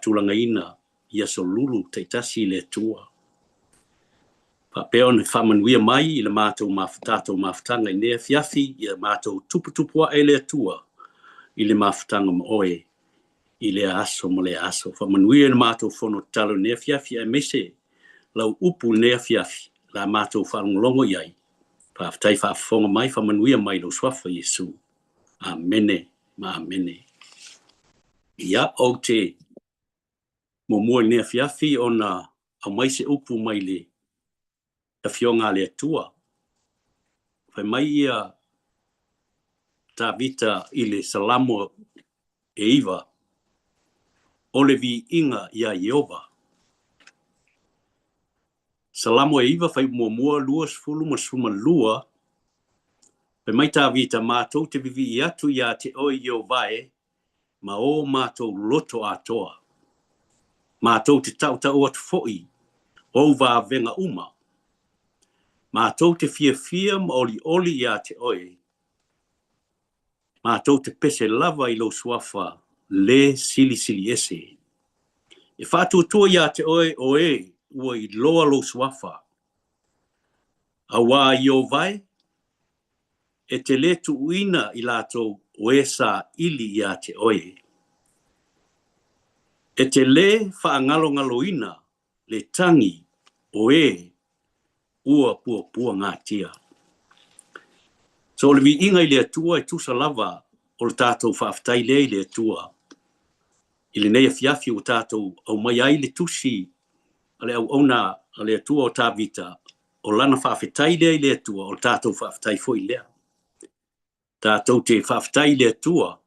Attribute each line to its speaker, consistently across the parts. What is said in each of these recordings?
Speaker 1: tulanga ina ia so lulu te tasi le tua. Peo ne whamanuia mai i le mātou mawhatanga i nea fiafi i le mātou tuputupua e le tua i le mawhatanga ma oe i le aso mo le aso. Whamanuia le mātou whono talo nea fiafi e mese lau upu nea fiafi la mātou whalongolongo iai. Pawhatai whaafonga mai whamanuia mai lo swafa Yesu. Amene, ma amene. Ia o te mo mua nea fiafi o na a mai se upu mai le a fionga le tua. Whai mai ia tā vita i le salamo e Ieova. O le vi inga ia Ieova. Salamo e Ieova whai mua lua sfulu ma suma lua. Whai mai tā vita mātou te vivi i atu ia te oi Ieova e ma o mātou loto atoa. Mātou te tau atu fo'i o wā venga uma. Mātou te fia ma oli ia te oi. Mātou te pese lava i lo suafa le sili ese. E whātua ia te oi o ua i loa lo suafa. A wā Ieova e te le tu uina i lātou o sa ili ia te oi. E te le whaangalo ina le tangi o ua pua ngā tia. So le vi inga i le atua e tusa lava o le tātou whaaftai le i le atua. I le neia fiafi o tātou au mai ai le tusi ale au ona le atua o tāvita o lana whaafetai le i le atua o tātou whaaftai fo i lea. Tātou te whaaftai le atua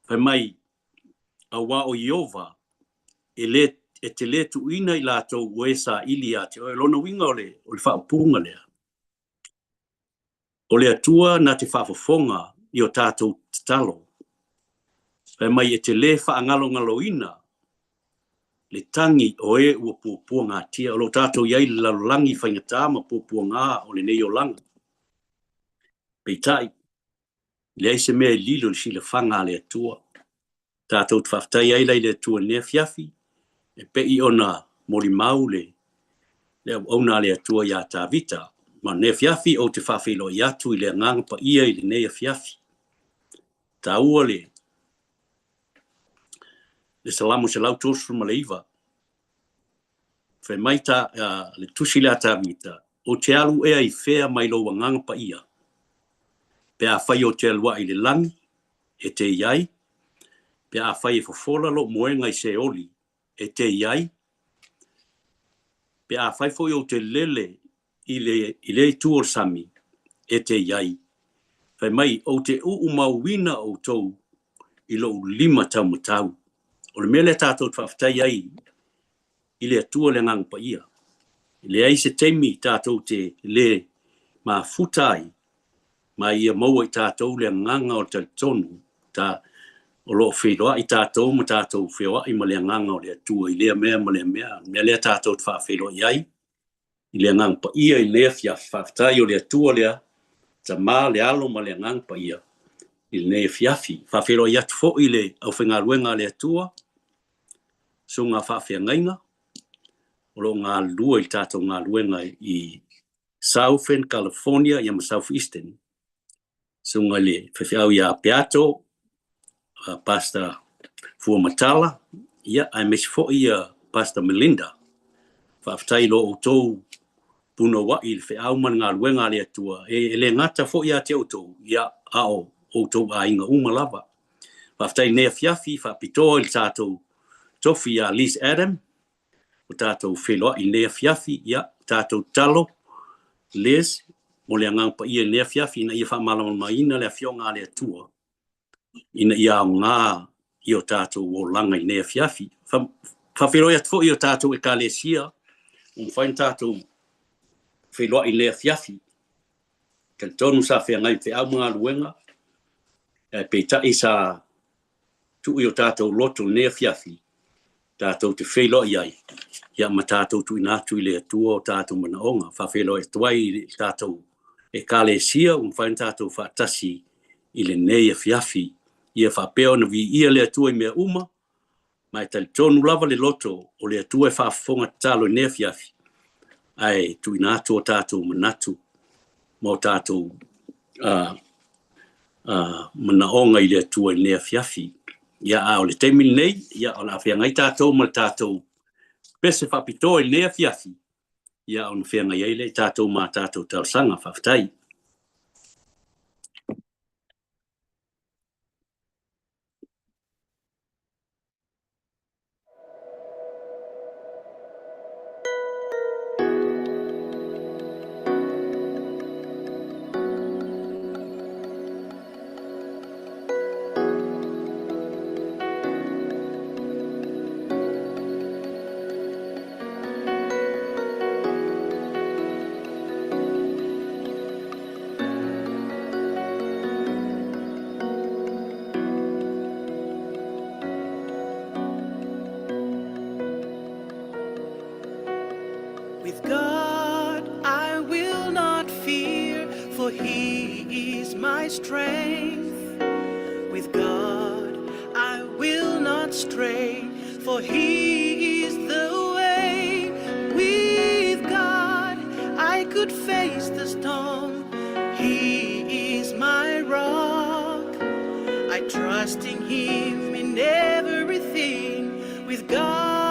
Speaker 1: whai mai a wā o Ieova e te le tuina i lātou ue sa ili a te lona winga o le whaapunga lea. O le atua na te whaafonga i o tātou talo. Whai mai e te le whaangalo ina le tangi o ua pua ngā tia. O lo tātou iai le lalangi whaingatā ma pua ngā o le nei o langa. Peitai, le aise mea lilo le sila whanga le atua. Tātou te whaftai ai le atua nea fiafi. E pei ona mori mau le ona le atua ia tā vita. Ma nea fiafi o te whawhilo i atu i le nganga pa ia i le nea fiafi. Tā ua le salamo se lau tosu ma le Ieova. Whai mai tā le tusi le tā vita. O te alu ea i whea mai lo nganga pa ia. Pe a whai o te alua i le langi e te iai. Pe a whai e fofola lo moenga i se oli e te iai. Pe a whai foi o te lele i le tuor sami e te iai. Whai mai o te mauwina o tou i lo 5 tau matau. O le mele tātou whaftai ai i le atua le ngang pa ia. I le ai se teimi tātou te le ma futai ma ia maua i tātou le nganga o te tonu. O lo wheloa i tātou ma tātou wheloa i ma le nganga o le atua i lea mea ma le mea. Mea lea tātou te whawheloa iai. I le ngang pa ia i lea fia whaftai o le atua lea. Ta mā le alo ma le ngang pa ia. I le nea fiafi. Whawheloa i atu fo i le au whenga luenga le atua. So ngā whawhea ngainga. O lo ngā lua i tātou ngā luenga i Southern California i ama Southeastern. So ngā le whawheau i a Peato. Pastor Fuamatala, ia ai mesi fo ia Pastor Melinda. Whaftai lo o tau puno wa i wheau man ngā luenga le atua. E le ngata fo ia te o tau, ia ao o tau a inga umalava. Whaftai nea fiafi, whapitoa i tātou tofi a Liz Adam, o tātou wheloa i nea fiafi, ia tātou talo, Liz, mo le ngangpa ia nea fiafi, na ia whamalama maina le fionga le atua. Ina ia ngā i o tātou o langa i nea fiafi. Whawhiroi atu fo i o tātou e kālesia, whain tātou wheloa i nea fiafi. Ka tonu sa whea ngai te au mga luenga, pei tai sa tu i o tātou loto nea fiafi, tātou te wheloa i ai. Ia ma tātou tu inatu i le atua o tātou manaonga. Whawhiroi atu ai i tātou e kālesia, whain tātou whaatasi i le nea fiafi. Ia whapeo na vi ia le atua i mea uma, mai tal tonu lava le loto o le atua whaafonga talo ne fiafi. Ai tu inato o tātou manatu mo tātou manaonga i le atua ne fiafi. Ia a o le teimil nei, ia o la whiangai tātou ma tātou pese whapito i ne fiafi. Ia o na whiangai ei le tātou ma tātou tausanga whaftai.
Speaker 2: With God I will not fear, for He is my strength. With God I will not stray, for He is the way. With God I could face the storm. He is my rock. I trust in Him in everything. With God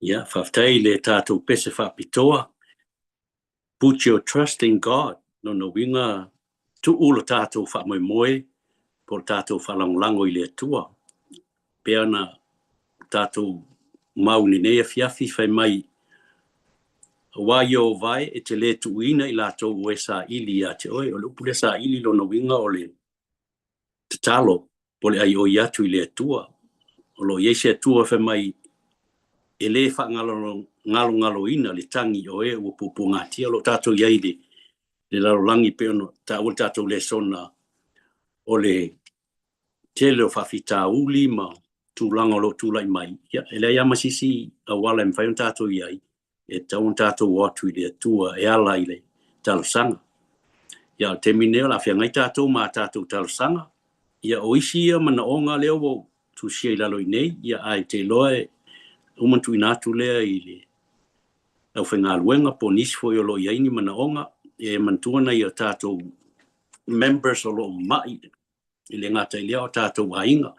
Speaker 1: Ia, whaftai le tātou pese whapitoa. Put your trust in God. No winga tu ula tātou whamoemoe, por tātou whalanglango i le atua. peana tātou mauni nei fiafi fai mai wa Ieova e te le tuina I lātou ue sa ili a te oe o le upule sa ili lo na winga o le te talo po le ai o iatu I le atua o lo iese atua fai mai e le wha ngalo ina le tangi o e ua pupu ngatia lo tātou iai le larolangi pe ono tātou le sona o le tele o whawhita uli ma tūlanga lo tūlai mai. Ia, e le ama sisi a wala e mwhai on tātou iai e tau on tātou watu I le atua e ala I le talosanga. Ia, te mineo la whia ngai tātou ma tātou talosanga. Ia, o isi ia mana o ngā leo o tu sia I lalo I nei. Ia, ai te loe umantu I nātu lea I le au whenga luenga po nisi fo I o lo iaini mana onga e mantuana I o tātou members o lo mai I le ngata I lea o tātou ainga.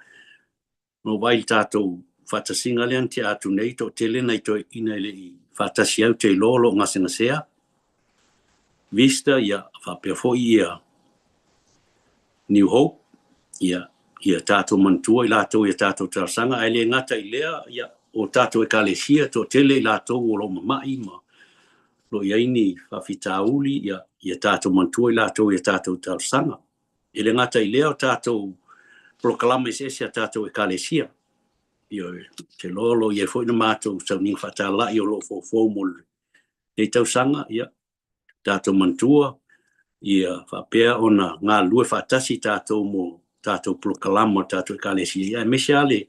Speaker 1: No vai tātou whatasinga lean te atu nei to tele nei to ina le I whatasi au te lolo ngasena sea. Vista ia whapea fo ia New Hope ia tātou mantua I lātou ia tātou tarasanga ai le ngata I lea ia o tātou e kalesia to tele I lātou o lo mamai ma lo iaini whawhitauli ia tātou mantua I lātou ia tātou tarasanga. E le ngata I lea o tātou proklama ese tātou e kalesia. Ia te lolo ia foi na mātou sau ni whatala I o lo fo mole. E tau sanga ia tātou mantua ia whapea ona ngā lue whatasi tātou mo tātou proklama tātou e kalesia. Ia mesiale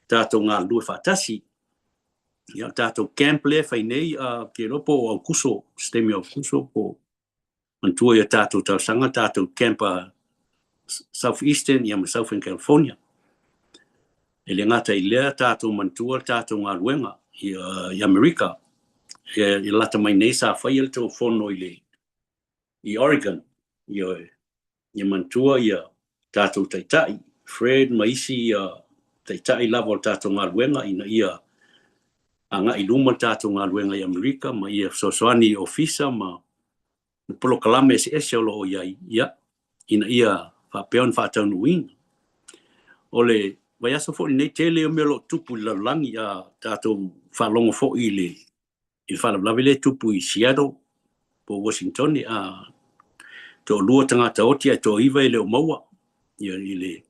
Speaker 1: tātou ngā lue whatasi ia tātou camp le whai nei ke ropo au kuso, stemi au kuso po mantua ia tātou tau sanga tātou camp Southeastern ia Southern California. E le ngata I lea tātou mantua tātou ngā luenga I Amerika. E lata mai nei sa whai el tō whono I Oregon. Ia mantua ia tātou taitai. Fred maisi taitai lava o tātou ngā luenga ina ia anga I luma tātou ngā luenga I Amerika ma ia sosoani ofisa ma polo kalame ese o lo o iai. Ia ina ia whapeon whatau nuin. Ole vai aso fo nei tele o melo tupu I lalangi a tātou whalongo fo I le whalablave le tupu I Seattle po Washington to lua tangata oti to iwa I le o maua ia I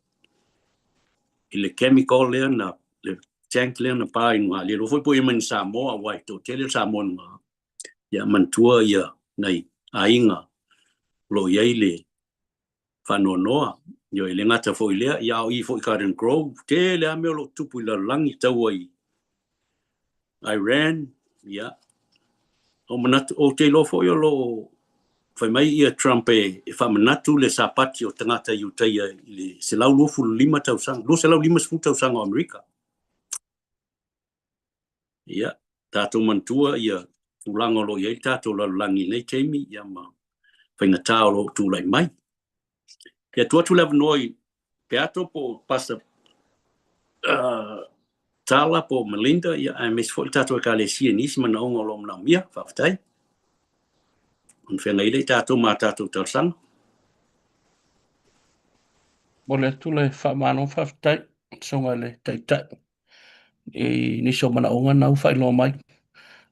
Speaker 1: le chemical lea na le tank lea na pā inua le lo foi po iman Samoa wai to tele Samoa ia mantua ia nei ainga lo iai le whanonoa. Ia le ngata fo I lea ia o I fo I Garden Grove te lea meo lo tupu I lalangi tau ai Iran ia o manatu o te lo fo I lo fai mai ia Trump e whamanatu le sapati o tangata I uteia I le se lau lofu lima tausanga lo se lau lima sifu tausanga o Amerika. Ia tātou mantua ia ulanga lo iai tātou lalangi nei teimi ia ma whainga lo tūlai mai. Ia tuatu lewa noi pe ato po pasta tala po Melinda ia ai mes fo tātou e kalesia nisi mana onga lo mna mia whawhatai. On whenga ile tātou ma tātou tarsanga.
Speaker 3: Mole tule whamano whawhatai songa le taitai. Niso mana onga nau whailo mai.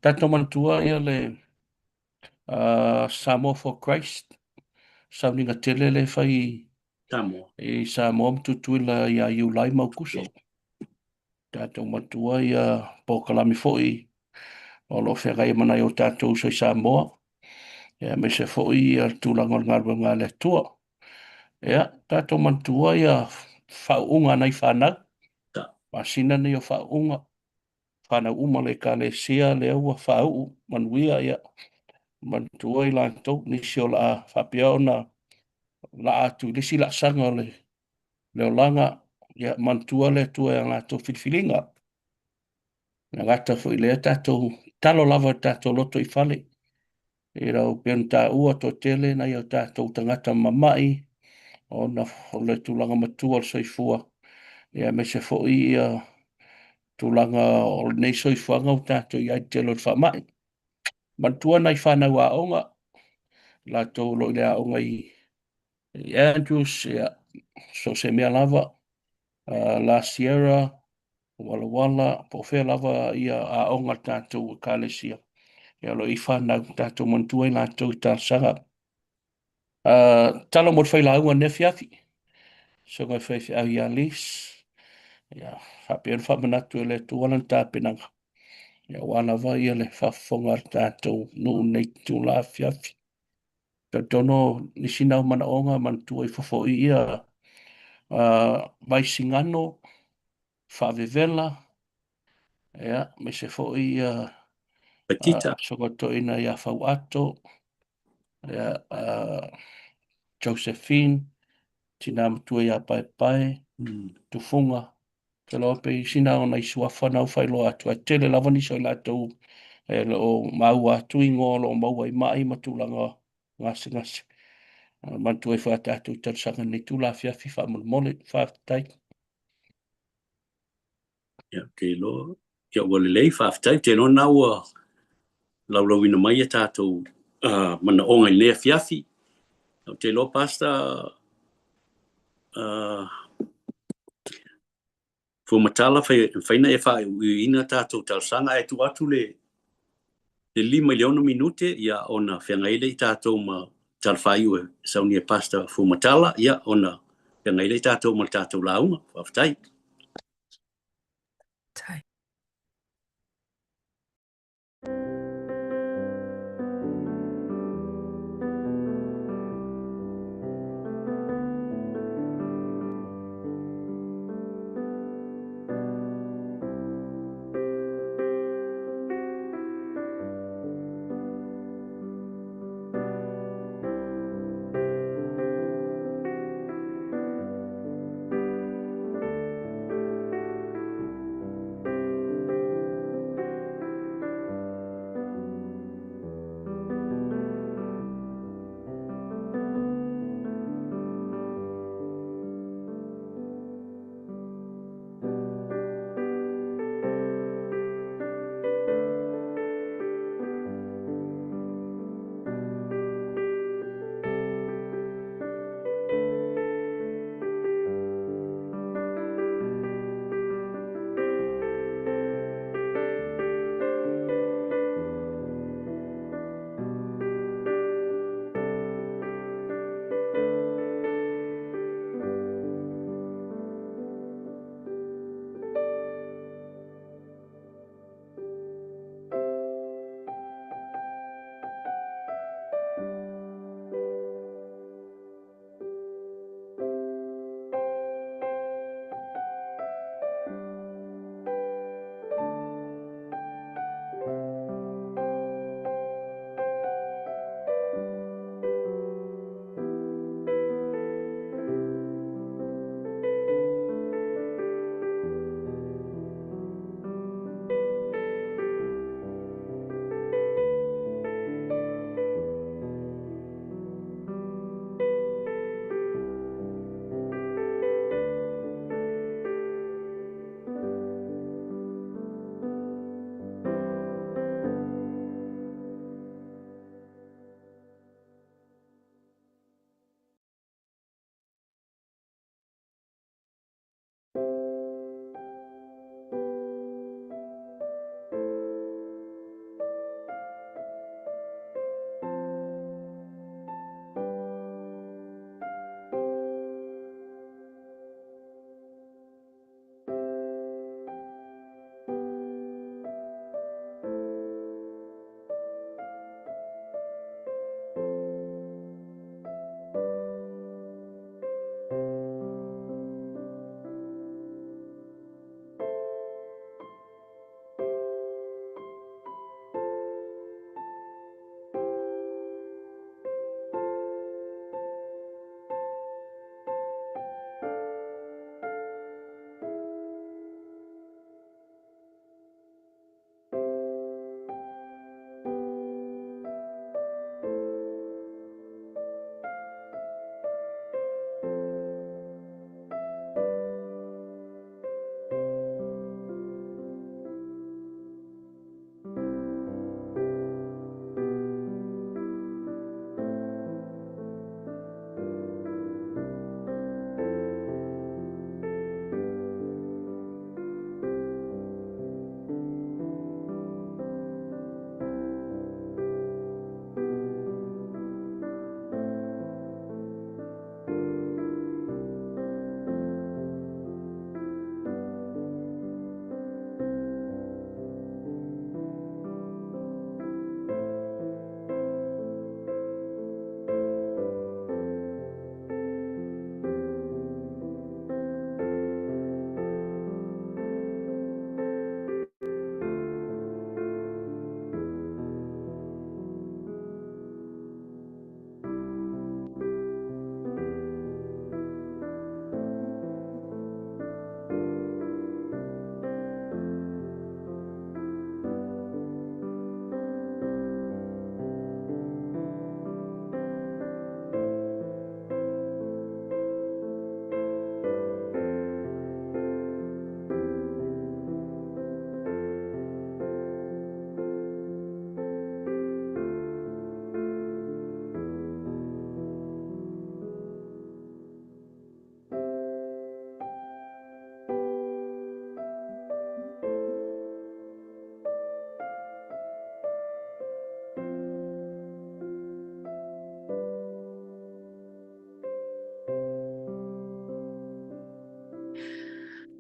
Speaker 3: Tātou mantua ia le Samoa for Christ. Sauninga tele le whai
Speaker 1: Samoa.
Speaker 3: Samoa mtutuila ia iulai mau kuso. Tātou mantua ia pōkalami fōi. O lo whengai mana o tātou soi Samoa. Ia me se fōi ia tūlanga ngā le tua. Ia, tātou mantua ia whaunga nei whanau. Masina nei o whaunga. Whanau uma le ka le sia le ua whau manuia ia. Mantua I lantou nisi o la whapia ona la atu nisi la sanga o le o langa ia mantua le tua ia ngatou whiwhilinga. Nga gata fo I lea tātou talo lava tātou loto I whale. I rau pian tā ua to tele na ia tātou tangata mamai. O na le tūlanga matua o soifua. Ia me se fo I tūlanga o nei soifuanga o tātou I ai telo whamai. Mantua nei whanau a onga. La tō lo I onga I Andrews, ia, so se mea lava. La Sierra, wala po fe lava ia a onga tātou kalesia. Ia lo i whanau tātou mantua i lātou i tāsanga. Tala mo whai launga ne fiafi. So ngai whai fi au ia lis. Ia hape en whamanatu e le tualan tāpenanga. Ia wana vai ia le whafonga tātou nuu nei tū la fiafi. Ta tono ni sinau mana onga mantua i fofo i ia mai singano, whawewela, ia, me se fo i
Speaker 1: Petita.
Speaker 3: sokoto ina ia whau ato, ia, Josephine, tina matua ia pai pai, tufunga, te loa pe sina ona i sua whanau whailo atu, a tele lava ni soi lātou, e lo mau atu i ngō, lo mau ai mai matulanga ngasi ngasi. Mantua i whātātou i tarsanga ni tūla whiawhi whamole, whātai.
Speaker 1: Ia, ke lo. Ia wale lei whaftai, te no naua lau ina mai e tātou mana onga i lea fiafi. Te lo pasta fumatala whaina e whae ina tātou tarsanga e tu atu le 5 miliona minute ia ona whengaile i tātou ma talwhaiu e sauni e pasta fumatala ia ona whengaile i tātou ma tātou launga. Whaftai.
Speaker 2: Tai.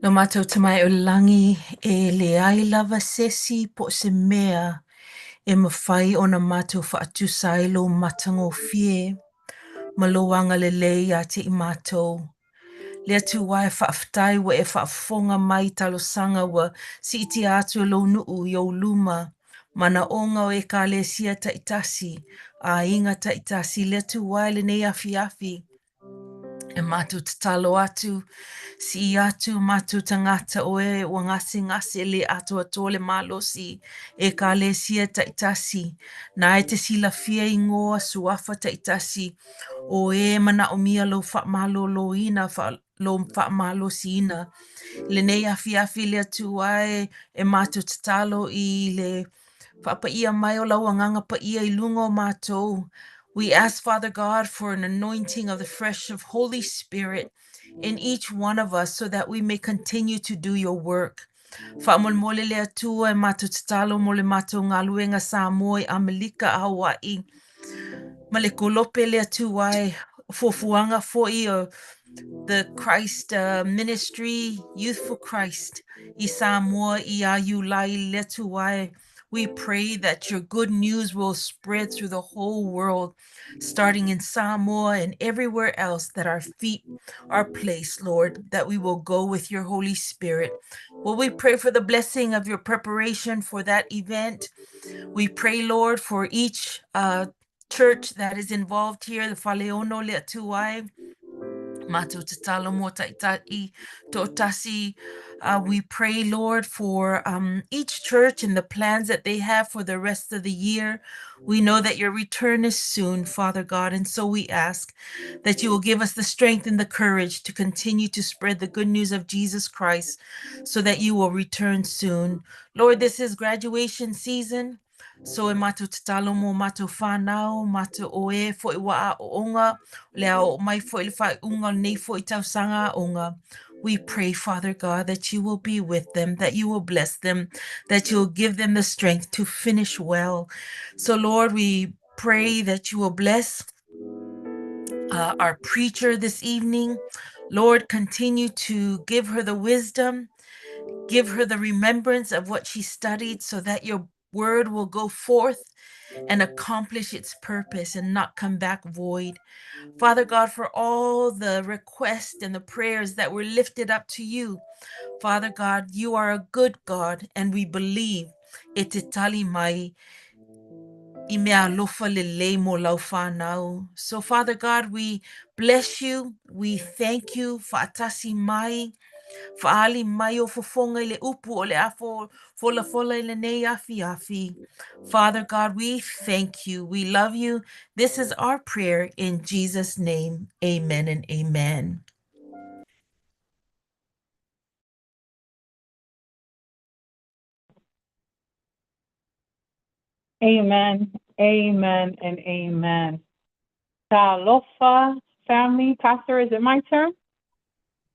Speaker 4: No mātou tamai o langi e le ai lava sesi po se mea e mawhai o na mātou whaatusa lo Matagofie. Maloanga le lei a te I mātou. Le atu wai whaaftai wa e whaafonga mai talo sanga wa si iti atu lo nuu yo luma. Mana onga o e ka le sia ta itasi. A inga ta itasi le atu wai le nei afi afi. E mātou tatalo atu. Si atu mātou tangata o e o ngasi le atu ato le malosi. E ka le sia ta itasi. Na e te sila fia ingoa suafa ta itasi. O e mana o mia lo whaamalo lo ina lo whaamalo si ina. Le nei afi le atu ai e mātou tatalo I le whaapaia mai o lauanganga paia I lunga o mātou. We ask, Father God, for an anointing of the fresh of Holy Spirit in each one of us so that we may continue to do your work. Whaamolmole le atua e mātou tatalo mo le mātou ngā luenga Samoa I Amerika a Hawaii. Ma le kolope le atua e fofuanga fo'i o the Christ ministry, Youth for Christ, I Samoa, I Aiulai Letuai. We pray that your good news will spread through the whole world, starting in Samoa and everywhere else that our feet are placed, Lord, that we will go with your Holy Spirit. Well, we pray for the blessing of your preparation for that event. We pray, Lord, for each church that is involved here, the Faleono Letuai. Mātou tatalo mo taitai tōtasi. We pray, Lord, for each church and the plans that they have for the rest of the year. We know that your return is soon, Father God, and so we ask that you will give us the strength and the courage to continue to spread the good news of Jesus Christ so that you will return soon. Lord, this is graduation season. So e mātou tatalo mo mātou whānau, mātou oe fo I waa o onga, lea mai fo I le whai unga nei fo I tau sanga onga. We pray, Father God, that you will be with them, that you will bless them, that you will give them the strength to finish well. So Lord, we pray that you will bless our preacher this evening. Lord, continue to give her the wisdom, give her the remembrance of what she studied so that your word will go forth and accomplish its purpose and not come back void. Father God, for all the requests and the prayers that were lifted up to you, Father God, you are a good God, and we believe it tali mai I mea lofa lelei mo lau whanau. So Father God, we bless you, we thank you, whaatasi mai, Faali mai o fofonga I le upu o le afo fola I le nei afi. Father God, we thank you. We love you. This is our prayer in Jesus' name. Amen and amen.
Speaker 5: Amen, amen, and amen. Talofa family, Pastor, is it my turn?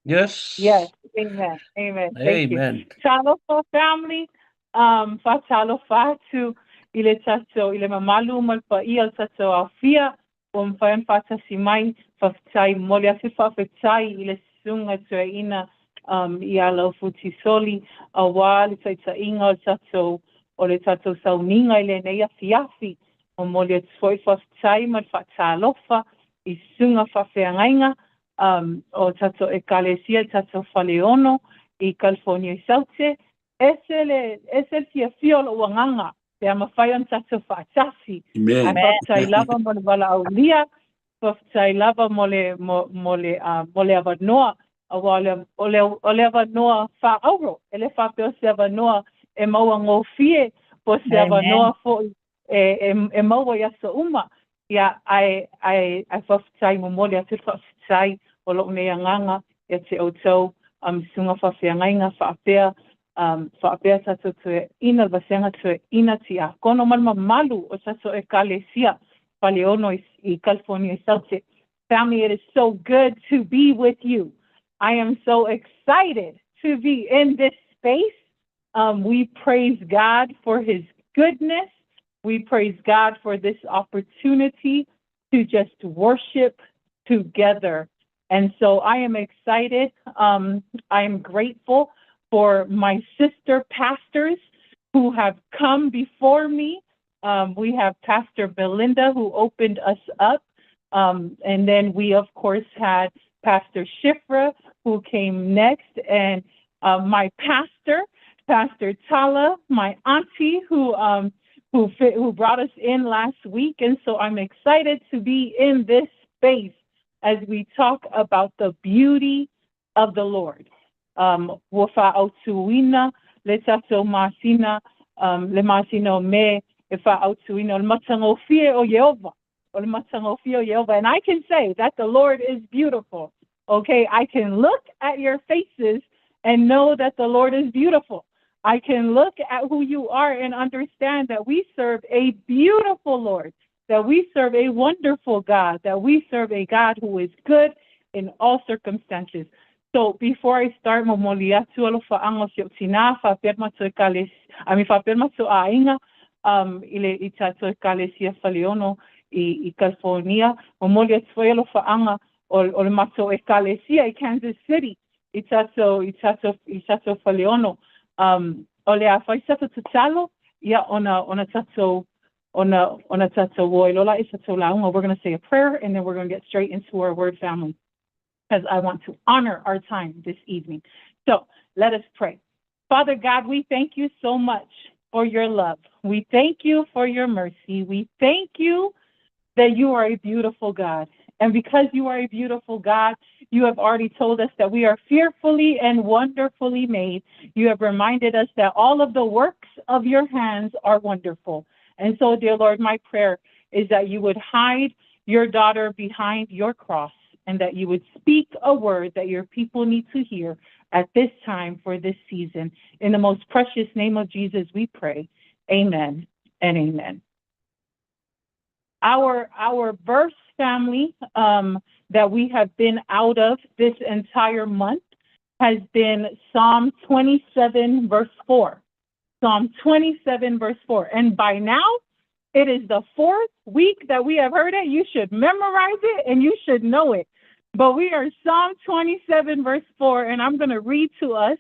Speaker 3: Yes.
Speaker 5: Yes, amen, amen. Thank you.
Speaker 3: Amen.
Speaker 5: Talofa family, fa talofa tu ile tato ile mamalu malpa ia tato afia wamfayan fata simai fatai molia fifa fatai ile sunga tuaina ia lo futi soli awali taita inga tato o le tato sauninga ile nei afiafi o molia tsoi fatai mal fatalofa I sunga fafeangainga o tato ekalesia tato faleono I California Saute ese tia fiolo wanganga te amafayan tato fatasi
Speaker 1: Amen.
Speaker 5: fatai lava mo le wala aulia fatai lava mo le avanoa ole avanoa fa auro ele fa pe se avanoa e maua ngofie po se avanoa fo e maua ya so uma ya ai fatai mo mole atu fatai o lo ne nganga e te auto sunga fa fiangainga fa apea tato te ina vasenga te ina tia kono malma malu o tato ekalesia paleono I California Saute. Family, it is so good to be with you. I am so excited to be in this space. We praise God for his goodness. We praise God for this opportunity to just worship together And so I am excited. I am grateful for my sister pastors who have come before me. We have Pastor Belinda who opened us up. And then we, of course, had Pastor Shifra who came next. And my pastor, Pastor Tala, my auntie who brought us in last week. And so I'm excited to be in this space as we talk about the beauty of the Lord. Wofa autuina, letato masina, le masino me, ifa autuina, le matagofie o Ieova, or le matagofie o Ieova. And I can say that the Lord is beautiful. Okay, I can look at your faces and know that the Lord is beautiful. I can look at who you are and understand that we serve a beautiful Lord, that we serve a wonderful God, that we serve a God who is good in all circumstances. So before I start, momolia tualo faango sioptina fa perma to kales, ami fa perma to ainga ile itato kalesia faliono I California, momolia tualo faanga ol mato kalesia I Kansas City, itato faliono ole a faisato tutalo ya ona tato woilola isato launga. We're going to say a prayer and then we're going to get straight into our word family, because I want to honor our time this evening. So let us pray. Father God, we thank you so much for your love. We thank you for your mercy. We thank you that you are a beautiful God. And because you are a beautiful God, you have already told us that we are fearfully and wonderfully made. You have reminded us that all of the works of your hands are wonderful. And so, dear Lord, my prayer is that you would hide your daughter behind your cross, and that you would speak a word that your people need to hear at this time for this season. In the most precious name of Jesus, we pray. Amen and amen. Our verse family that we have been out of this entire month has been Psalm 27, verse 4. Psalm 27, verse 4. And by now, it is the fourth week that we have heard it. You should memorize it and you should know it. But we are Psalm 27, verse 4, and I'm going to read to us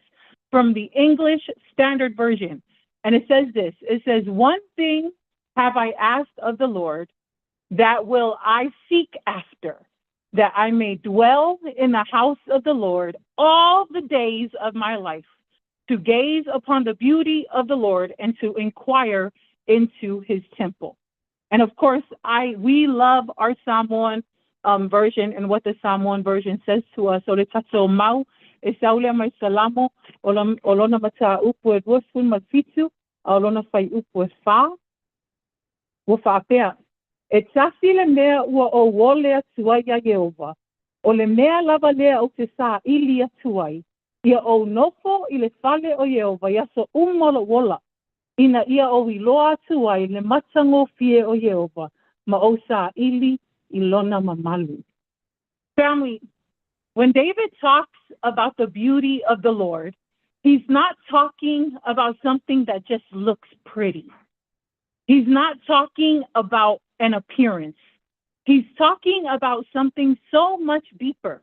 Speaker 5: from the English Standard Version. And it says this. It says, "One thing have I asked of the Lord, that will I seek after, that I may dwell in the house of the Lord all the days of my life, to gaze upon the beauty of the Lord and to inquire into his temple." And of course, we love our Psalm 1 version and what the Psalm 1 version says to us. So the tato mau esaule mai salamo olona mata upu edwofun mafitu olona fai upu fa wo fa pea etasi le mea ua o wole atuai a Ieova o le mea lava lea o te sa ili atuai ia o nofo I le fale o Ieova ia so umolo wola ina ia o iloa atuai le matagofie o Ieova ma o sa ili ilona mamalu. Family, when David talks about the beauty of the Lord, he's not talking about something that just looks pretty. He's not talking about an appearance. He's talking about something so much deeper.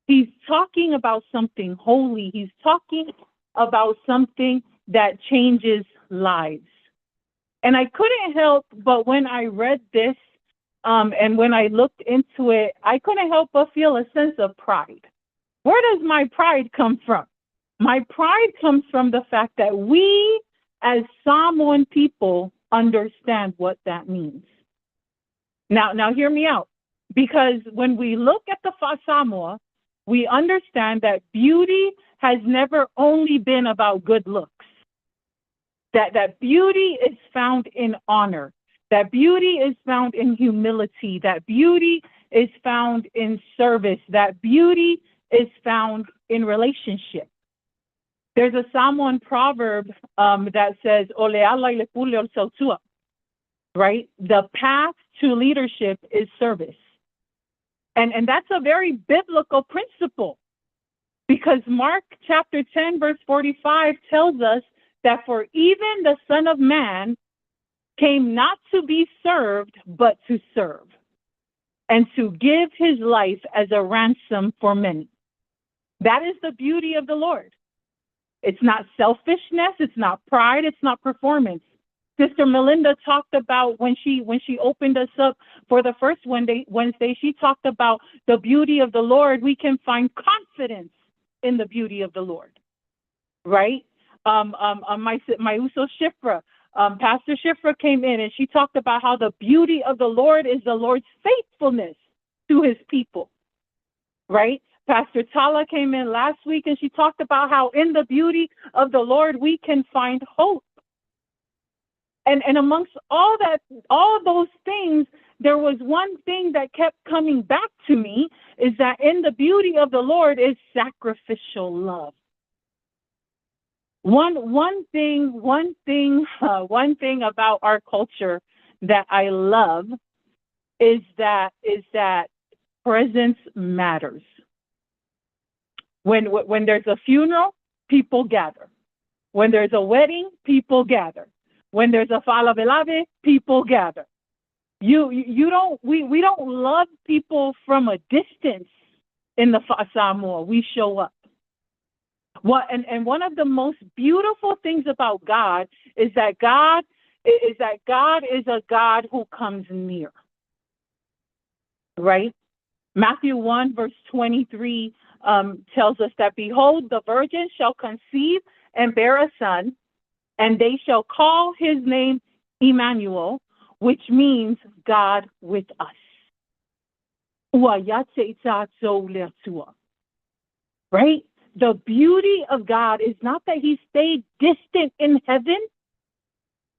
Speaker 5: He's talking about something holy. He's talking about something that changes lives. And I couldn't help but when I read this, and when I looked into it, I couldn't help but feel a sense of pride. Where does my pride come from? My pride comes from the fact that we, as Samoan people, understand what that means. Now hear me out. Because when we look at the Samoa, we understand that beauty has never only been about good looks. That beauty is found in honor. That beauty is found in humility. That beauty is found in service. That beauty is found in relationship. There's a Samoan proverb that says, right? The path to leadership is service. And that's a very biblical principle, because Mark chapter 10, verse 45 tells us that for even the Son of Man came not to be served, but to serve. and to give his life as a ransom for many. That is the beauty of the Lord. It's not selfishness, it's not pride, it's not performance. Sister Melinda talked about when she opened us up for the first Wednesday, she talked about the beauty of the Lord. We can find confidence in the beauty of the Lord, right? My Uso Shifra, Pastor Shifra came in and she talked about how the beauty of the Lord is the Lord's faithfulness to his people, right? Pastor Tala came in last week and she talked about how in the beauty of the Lord we can find hope. And amongst all those things, there was one thing that kept coming back to me, is that in the beauty of the Lord is sacrificial love. One thing about our culture that I love is that presence matters. When there's a funeral, people gather. When there's a wedding, people gather. When there's a fala velave, people gather. We don't love people from a distance in the Samoa. We show up. And one of the most beautiful things about God is that God is a God who comes near. Right? Matthew 1 verse 23 tells us that, behold, the virgin shall conceive and bear a son, and they shall call his name Emmanuel, which means God with us. Right? The beauty of God is not that he stayed distant in heaven.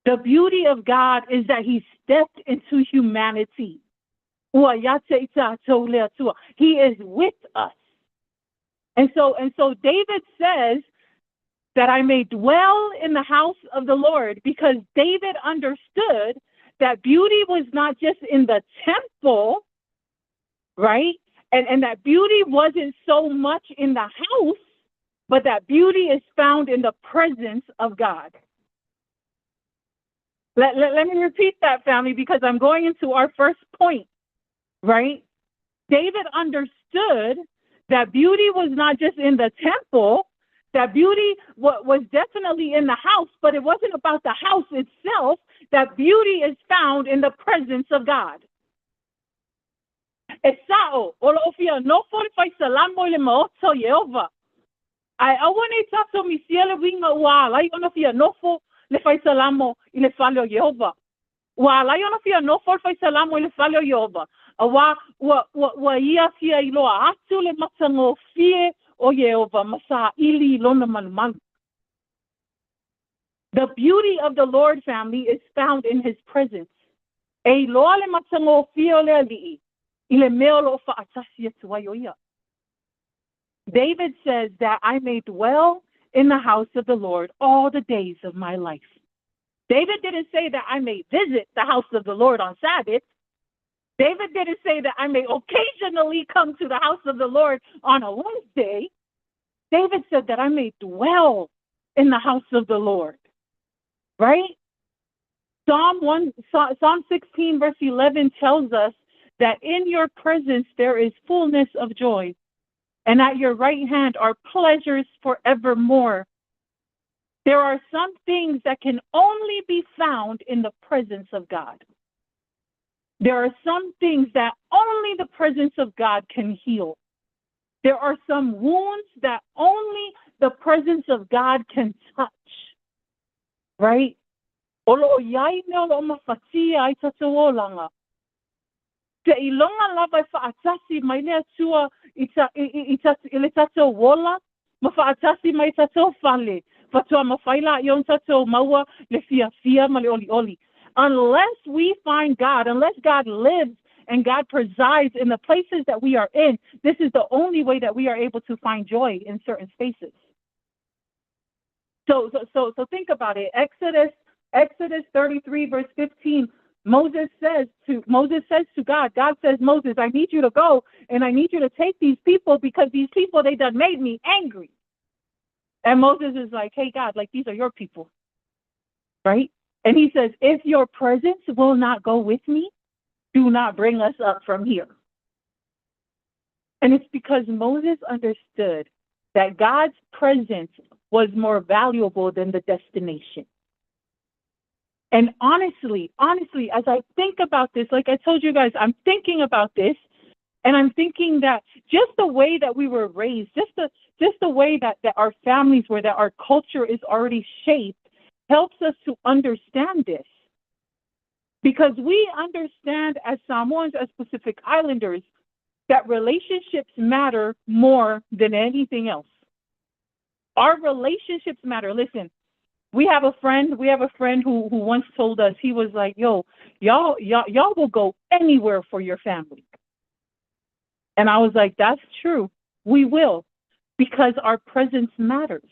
Speaker 5: The beauty of God is that he stepped into humanity. He is with us. And so David says that I may dwell in the house of the Lord, because David understood that beauty was not just in the temple, right? And that beauty wasn't so much in the house, but that beauty is found in the presence of God. Let me repeat that, family, because I'm going into our first point, right? David understood that beauty was not just in the temple, that beauty was definitely in the house, but it wasn't about the house itself. That beauty is found in the presence of God. Esau, olofia no forfai salamo le maoto Ieova. I want to talk to me cielo winga wa lai olofia no for le fai salamo ile falio Ieova. Wa lai olofia no forfai salamo ile falio Ieova. Wa ia fia iloa atu le Matagofie o Ieova masa ili lona malumalu. The beauty of the Lord, family, is found in his presence. E loa le Matagofie o le alii. David says that I may dwell in the house of the Lord all the days of my life. David didn't say that I may visit the house of the Lord on Sabbath. David didn't say that I may occasionally come to the house of the Lord on a Wednesday. David said that I may dwell in the house of the Lord. Right? Psalm 16 verse 11 tells us that in your presence there is fullness of joy, and at your right hand are pleasures forevermore. There are some things that can only be found in the presence of God. There are some things that only the presence of God can heal. There are some wounds that only the presence of God can touch. Right? Te ilonga lava faatasi mai lea tua ile tatou wola, ma faatasi mai tatou fale, fatua mafaila ion tatou maua le fia ma le oli. Unless we find God, unless God lives and God presides in the places that we are in, this is the only way that we are able to find joy in certain spaces. So think about it. Exodus 33 verse 15. Moses says to God, God says, Moses, I need you to go and I need you to take these people because these people, they done made me angry. And Moses is like, hey, God, like these are your people, right? And he says, if your presence will not go with me, do not bring us up from here. And it's because Moses understood that God's presence was more valuable than the destination. And honestly, as I think about this, like I told you guys, I'm thinking about this, and I'm thinking that just the way that we were raised, just the way that our families were, that our culture is already shaped, helps us to understand this. Because we understand as Samoans, as Pacific Islanders, that relationships matter more than anything else. Our relationships matter. Listen, we have a friend who once told us, he was like, yo, y'all will go anywhere for your family. And I was like, that's true. We will, because our presence matters.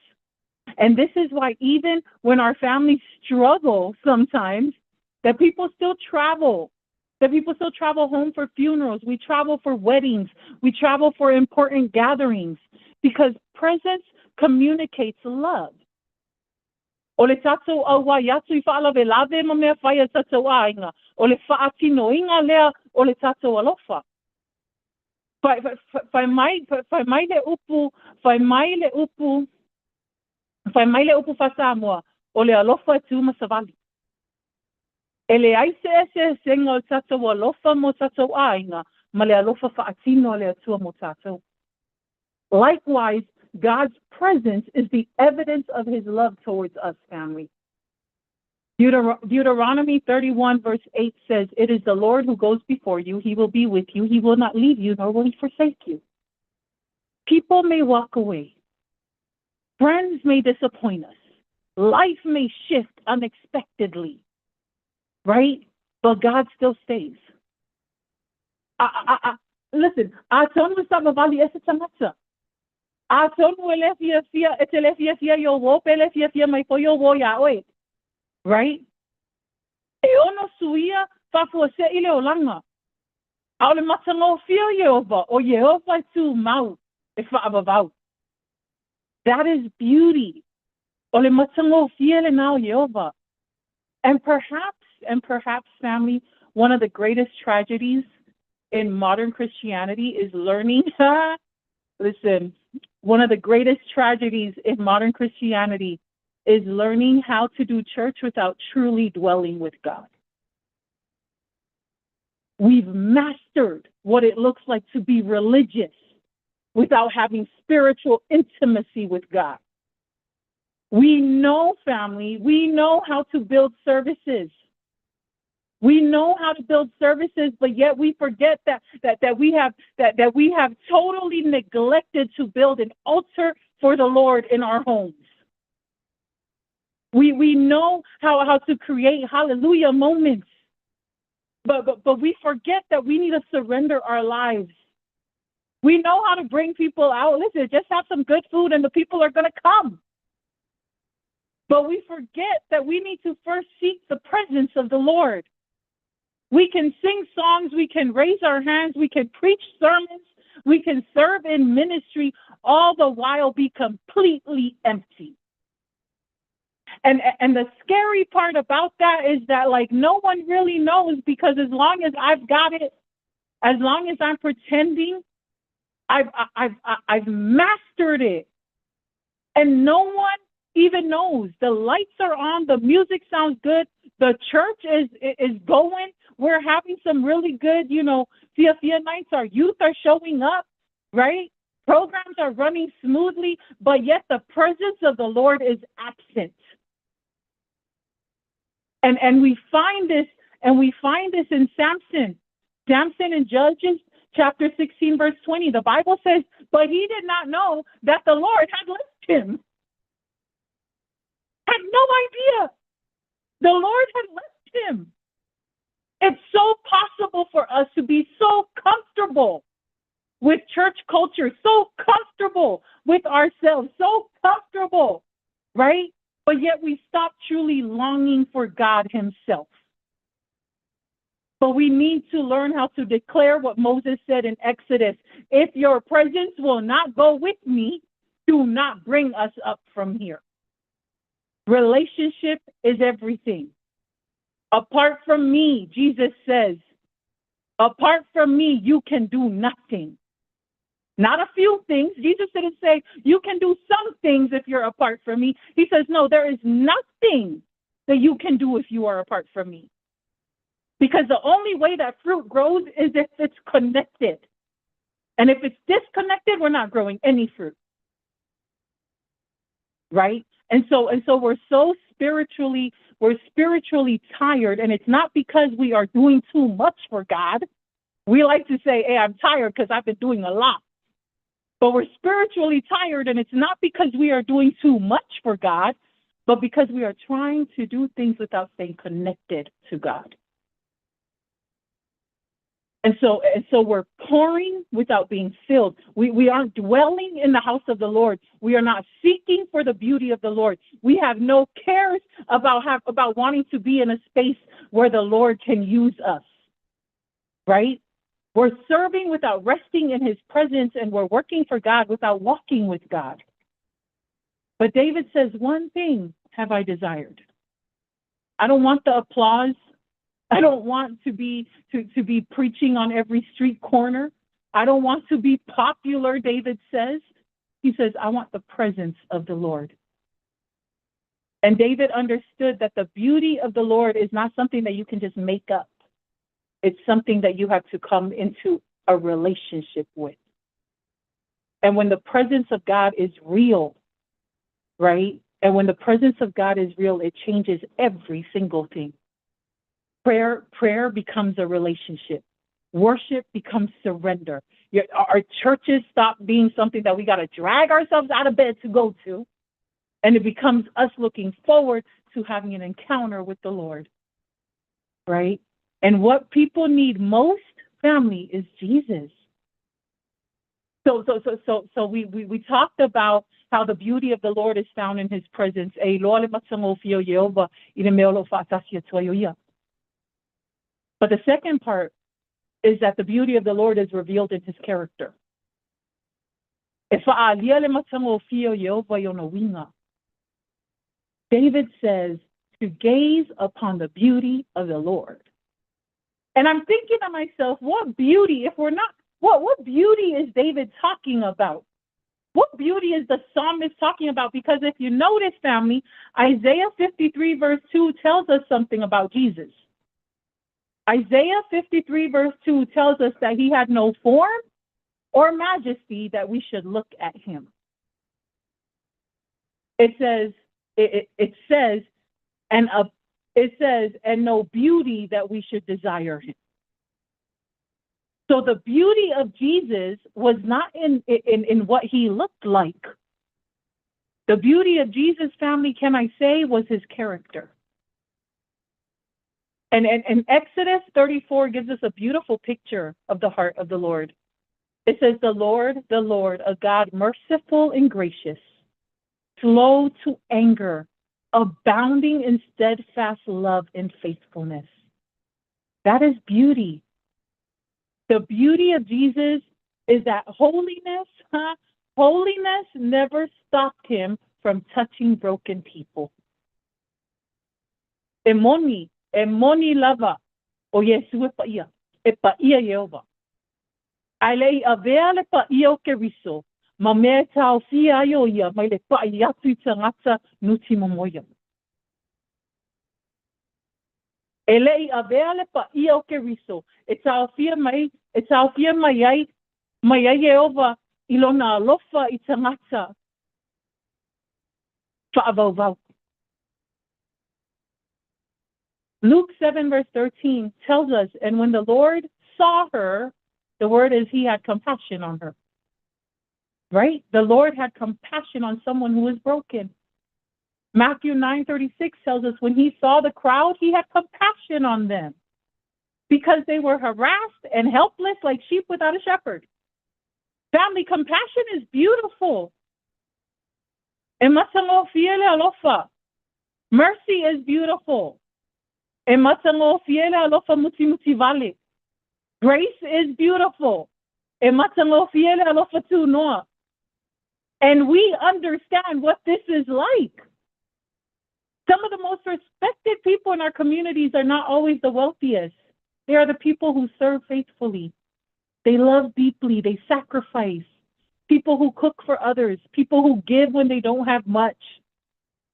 Speaker 5: And this is why even when our families struggle sometimes, that people still travel. That people still travel home for funerals. We travel for weddings. We travel for important gatherings, because presence communicates love. Ole tatou aua yatu I whaalawelave ma mea whaia tatou ainga. Ole whaatino inga lea ole tatou alofa. Whai mai le upu whasamoa, ole alofa tu masavali. Ele aise senga o tatou alofa mo tatou ainga, ma le alofa whaatino le atua mo tatou. Likewise, God's presence is the evidence of his love towards us, family. Deuteronomy 31 verse 8 says, it is the Lord who goes before you. He will be with you. He will not leave you, nor will he forsake you. People may walk away. Friends may disappoint us. Life may shift unexpectedly, right? But God still stays. Listen, atonu sabavali ese tamata. Atonu elefia etelefia yo wo pelefia mai po yo wo ya oi. Right? E ono suia fafua se ile olanga. Aole Matagofie Ieova o Ieova tu mau e whaabavau. That is beauty. Ole Matagofie le nao Ieova. And perhaps, family, one of the greatest tragedies in modern Christianity is learning. Listen, one of the greatest tragedies in modern Christianity is learning how to do church without truly dwelling with God. We've mastered what it looks like to be religious without having spiritual intimacy with God. We know, family, we know how to build services. We know how to build services, but yet we forget that we have totally neglected to build an altar for the Lord in our homes. We know how to create hallelujah moments, but we forget that we need to surrender our lives. We know how to bring people out. Listen, just have some good food and the people are going to come. But we forget that we need to first seek the presence of the Lord. We can sing songs, we can raise our hands, we can preach sermons, we can serve in ministry, all the while be completely empty. And the scary part about that is that, like, no one really knows, because as long as I've got it, as long as I'm pretending, I've mastered it, and no one even knows. The lights are on, the music sounds good, the church is going. We're having some really good, Fia nights. Our youth are showing up, right? Programs are running smoothly, but yet the presence of the Lord is absent. And we find this in Samson. Samson in Judges chapter 16, verse 20. The Bible says, but he did not know that the Lord had left him. Had no idea. The Lord had left him. It's so possible for us to be so comfortable with church culture, so comfortable with ourselves, so comfortable, right? But yet we stop truly longing for God himself. But we need to learn how to declare what Moses said in Exodus. If your presence will not go with me, do not bring us up from here. Relationship is everything. Apart from me, Jesus says, apart from me, you can do nothing. Not a few things. Jesus didn't say, you can do some things if you're apart from me. He says, no, there is nothing that you can do if you are apart from me. Because the only way that fruit grows is if it's connected. And if it's disconnected, we're not growing any fruit. Right? And so we're spiritually tired, and it's not because we are doing too much for God. We like to say, hey, I'm tired because I've been doing a lot. But we're spiritually tired, and it's not because we are doing too much for God, but because we are trying to do things without staying connected to God. And so we're pouring without being filled. We aren't dwelling in the house of the Lord. We are not seeking for the beauty of the Lord. We have no cares about wanting to be in a space where the Lord can use us, right? We're serving without resting in his presence, and we're working for God without walking with God. But David says, one thing have I desired. I don't want the applause. I don't want to be preaching on every street corner. I don't want to be popular, David says. He says, I want the presence of the Lord. And David understood that the beauty of the Lord is not something that you can just make up. It's something that you have to come into a relationship with. And when the presence of God is real, right? And when the presence of God is real, it changes every single thing. Prayer becomes a relationship. Worship becomes surrender. Our churches stop being something that we got to drag ourselves out of bed to go to. And it becomes us looking forward to having an encounter with the Lord. Right? And what people need most, family, is Jesus. So we talked about how the beauty of the Lord is found in his presence. But the second part is that the beauty of the Lord is revealed in his character. David says to gaze upon the beauty of the Lord. And I'm thinking to myself, what beauty, if we're not, what beauty is David talking about? What beauty is the psalmist talking about? Because if you notice, family, Isaiah 53 verse 2 tells us something about Jesus. Isaiah 53 verse 2 tells us that he had no form or majesty that we should look at him. It says, and no beauty that we should desire him. So the beauty of Jesus was not in what he looked like. The beauty of Jesus, family, can I say, was his character. And Exodus 34 gives us a beautiful picture of the heart of the Lord. It says, the Lord, a God merciful and gracious, slow to anger, abounding in steadfast love and faithfulness. That is beauty. The beauty of Jesus is that holiness never stopped him from touching broken people. Emoni lava o Yesu e pa ia Ieova. Ale avea le pa ia o Keriso, ma me tau fia yo ia mai le pa ia tu tangata nuti momoia. Ele avea le pa ia o Keriso, e tau fia mai ai Ieova ilona alofa I tangata. Whaavau. Luke 7 verse 13 tells us, and when the Lord saw her, the word is he had compassion on her. Right? The Lord had compassion on someone who was broken. Matthew 9:36 tells us when he saw the crowd, he had compassion on them because they were harassed and helpless like sheep without a shepherd. Family, compassion is beautiful. Mercy is beautiful. Grace is beautiful. And we understand what this is like. Some of the most respected people in our communities are not always the wealthiest. They are the people who serve faithfully. They love deeply. They sacrifice. people who cook for others, people who give when they don't have much.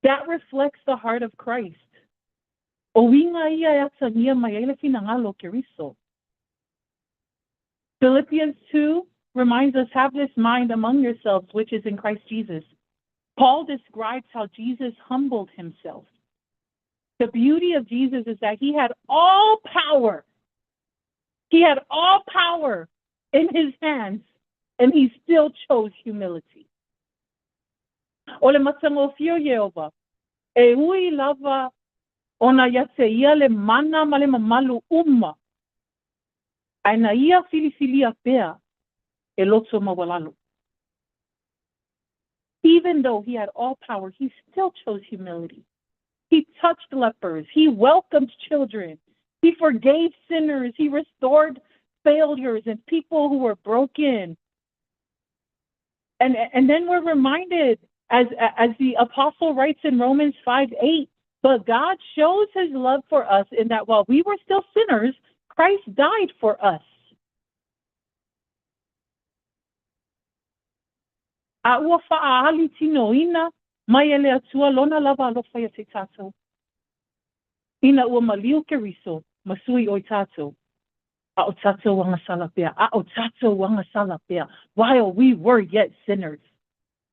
Speaker 5: That reflects the heart of Christ. Philippians 2 reminds us, have this mind among yourselves, which is in Christ Jesus. Paul describes how Jesus humbled himself. The beauty of Jesus is that he had all power. He had all power in his hands, and he still chose humility. Ole Matagofie Ieova, e hui lava ona yase ia le mana ma le mamalu uma. Aina ia filifilia pea e loto mawalalo. Even though he had all power, he still chose humility. He touched lepers. He welcomed children. He forgave sinners. He restored failures and people who were broken. And then we're reminded, as the apostle writes in Romans 5:8, but God shows his love for us in that while we were still sinners, Christ died for us. Ua fa'aali tinoina mai ele atua lona lava alofa ia te tātou. Ina ua maliu ke riso, masui o tātou. A o tātou wanga salapea, a o tātou wanga salapea, while we were yet sinners.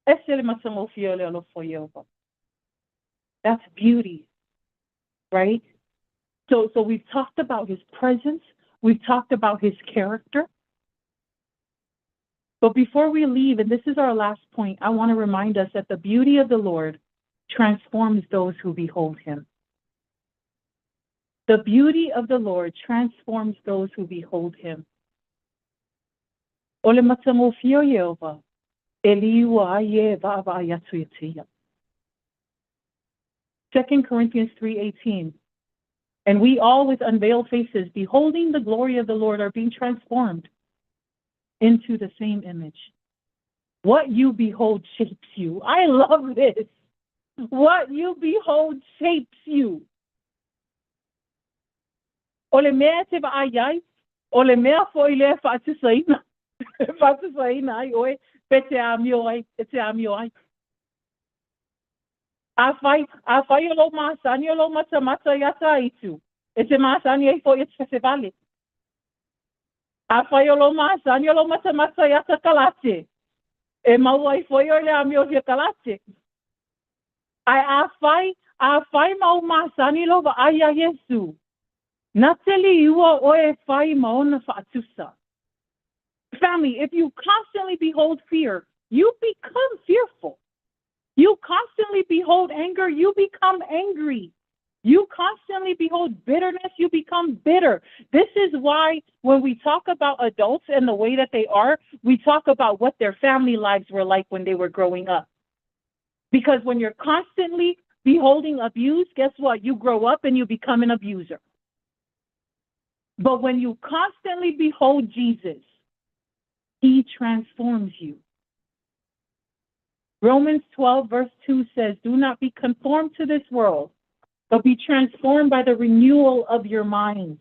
Speaker 5: Esele Matagofie ole alofa Ieova. That's beauty, right? So we've talked about his presence, we've talked about his character. But before we leave, and this is our last point, I want to remind us that the beauty of the Lord transforms those who behold him. The beauty of the Lord transforms those who behold him. Ole Matagofie Ieova, Eliua Ieova ayatu yatia. 2 Corinthians 3:18. And we all with unveiled faces, beholding the glory of the Lord, are being transformed into the same image. What you behold shapes you. I love this. What you behold shapes you. Ole mea te vaayai, ole mea foi le fa'atusaina. Fa'atusaina ai oe, pete amio ai, pete amio ai. A fai o lo masani o lo matamata yata itu. E te masani ai foi e te fesevale. A fai o lo masani o lo matamata yata kalate. E mau ai foi o le amio via kalate. Ai a fai mau masani lo va aya Yesu. Nateli ua oe fai maona fa'atusa. Family, if you constantly behold fear, you become fearful. You constantly behold anger, you become angry. You constantly behold bitterness, you become bitter. This is why when we talk about adults and the way that they are, we talk about what their family lives were like when they were growing up. Because when you're constantly beholding abuse, guess what? You grow up and you become an abuser. But when you constantly behold Jesus, he transforms you. Romans 12 verse 2 says, do not be conformed to this world, but be transformed by the renewal of your minds.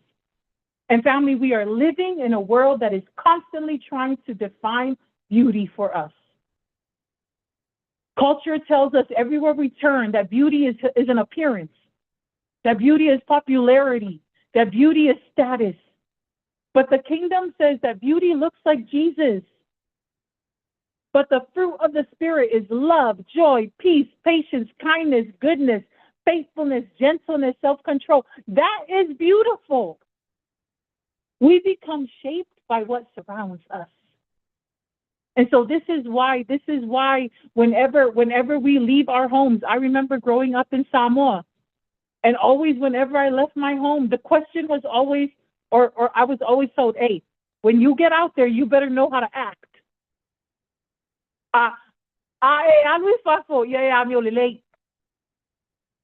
Speaker 5: And family, we are living in a world that is constantly trying to define beauty for us. Culture tells us everywhere we turn that beauty is an appearance, that beauty is popularity, that beauty is status. But the kingdom says that beauty looks like Jesus. But the fruit of the Spirit is love, joy, peace, patience, kindness, goodness, faithfulness, gentleness, self-control. That is beautiful. We become shaped by what surrounds us. And so this is why whenever we leave our homes, I remember growing up in Samoa, and always whenever I left my home, the question was always, or I was always told, hey, when you get out there, you better know how to act.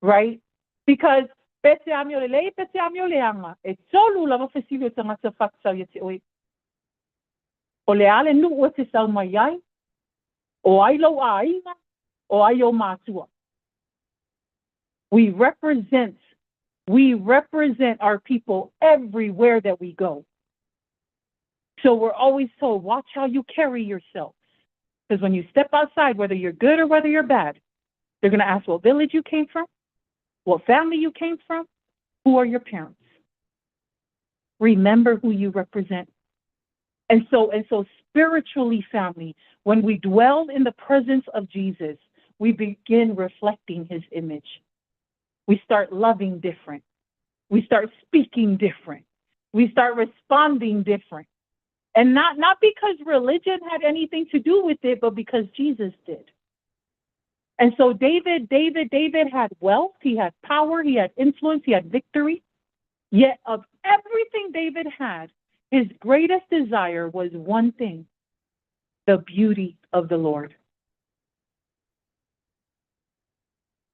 Speaker 5: Right? Because we represent our people everywhere that we go. So we're always told, watch how you carry yourself. Because when you step outside, whether you're good or whether you're bad, they're going to ask what village you came from, what family you came from, who are your parents. Remember who you represent. And so spiritually, family, when we dwell in the presence of Jesus, we begin reflecting his image. We start loving different. We start speaking different. We start responding different. And not because religion had anything to do with it, but because Jesus did. And so David had wealth, he had power, he had influence, he had victory. Yet of everything David had, his greatest desire was one thing: the beauty of the Lord.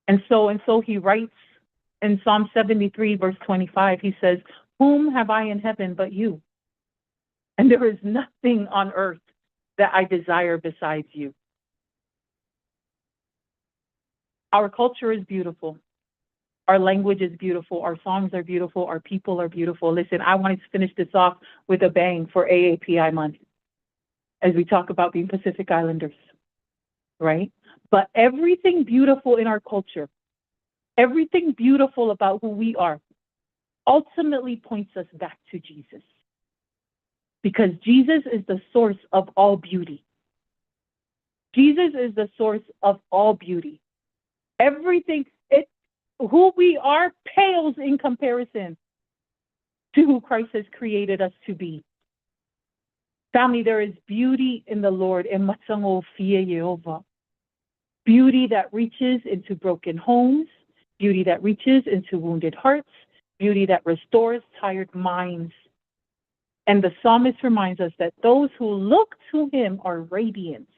Speaker 5: And so he writes in Psalm 73, verse 25, he says, "Whom have I in heaven but you? And there is nothing on earth that I desire besides you." Our culture is beautiful. Our language is beautiful. Our songs are beautiful. Our people are beautiful. Listen, I wanted to finish this off with a bang for AAPI month as we talk about being Pacific Islanders, right? But everything beautiful in our culture, everything beautiful about who we are, ultimately points us back to Jesus. Because Jesus is the source of all beauty. Jesus is the source of all beauty. Everything, who we are pales in comparison to who Christ has created us to be. Family, there is beauty in the Lord, in Matagofie, Ieova. Beauty that reaches into broken homes, beauty that reaches into wounded hearts, beauty that restores tired minds. And the psalmist reminds us that those who look to him are radiant.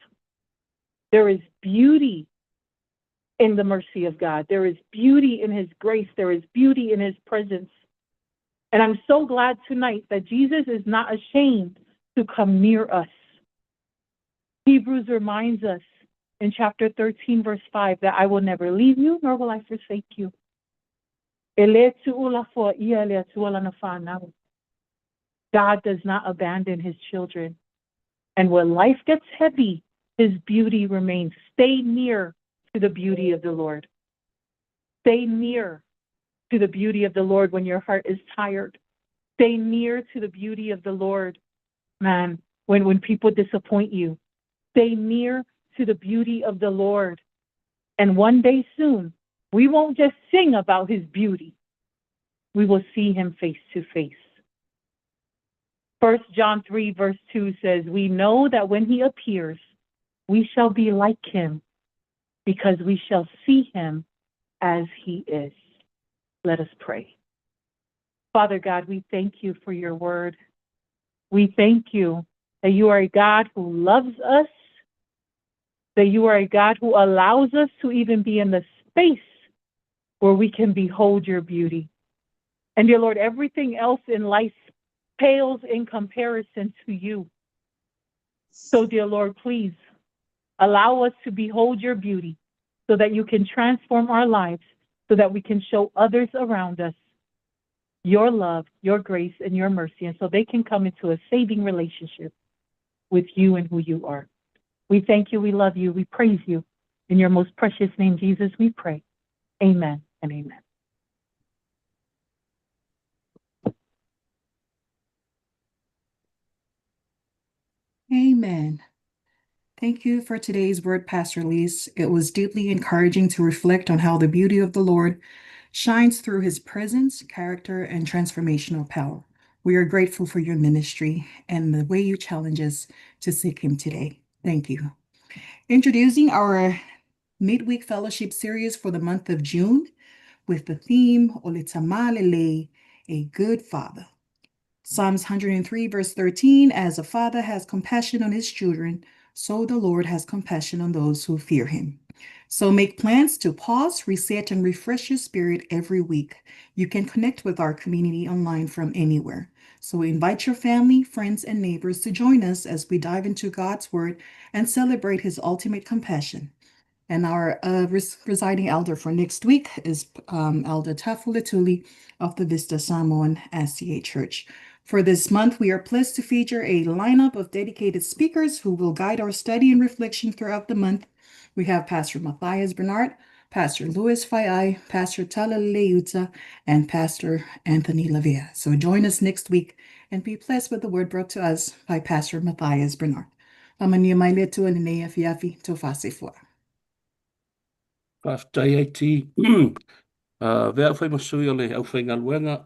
Speaker 5: There is beauty in the mercy of God. There is beauty in his grace. There is beauty in his presence. And I'm so glad tonight that Jesus is not ashamed to come near us. Hebrews reminds us in chapter 13, verse 5, that I will never leave you, nor will I forsake you. God does not abandon his children. And when life gets heavy, his beauty remains. Stay near to the beauty of the Lord. Stay near to the beauty of the Lord when your heart is tired. Stay near to the beauty of the Lord, man, when people disappoint you. Stay near to the beauty of the Lord. And one day soon, we won't just sing about his beauty. We will see him face to face. 1 John 3, verse 2 says, "We know that when he appears, we shall be like him, because we shall see him as he is." Let us pray. Father God, we thank you for your word. We thank you that you are a God who loves us, that you are a God who allows us to even be in the space where we can behold your beauty. And dear Lord, everything else in life pales in comparison to you. So dear Lord, please allow us to behold your beauty so that you can transform our lives, so that we can show others around us your love, your grace, and your mercy, and so they can come into a saving relationship with you and who you are. We thank you, we love you, we praise you. In your most precious name, Jesus, we pray. Amen and amen.
Speaker 6: Amen. Thank you for today's word, Pastor Lise. It was deeply encouraging to reflect on how the beauty of the Lord shines through his presence, character, and transformational power. We are grateful for your ministry and the way you challenge us to seek him today. Thank you. Introducing our midweek fellowship series for the month of June with the theme, Olitamalele, a good father. Psalms 103, verse 13, as a father has compassion on his children, so the Lord has compassion on those who fear him. So make plans to pause, reset, and refresh your spirit every week. You can connect with our community online from anywhere. So invite your family, friends, and neighbors to join us as we dive into God's word and celebrate his ultimate compassion. And our presiding elder for next week is Elder Tafu Letuli of the Vista Samoan SCA Church. For this month, we are pleased to feature a lineup of dedicated speakers who will guide our study and reflection throughout the month. We have Pastor Matthias Bernard, Pastor Louis Faiai, Pastor Talalele Utah, and Pastor Anthony Lavia. So join us next week and be blessed with the word brought to us by Pastor Matthias Bernard. Amania mai letu anenea fiafi tofase fua.
Speaker 3: Whaftai ai ti. Vea whai masui o le au whainga luenga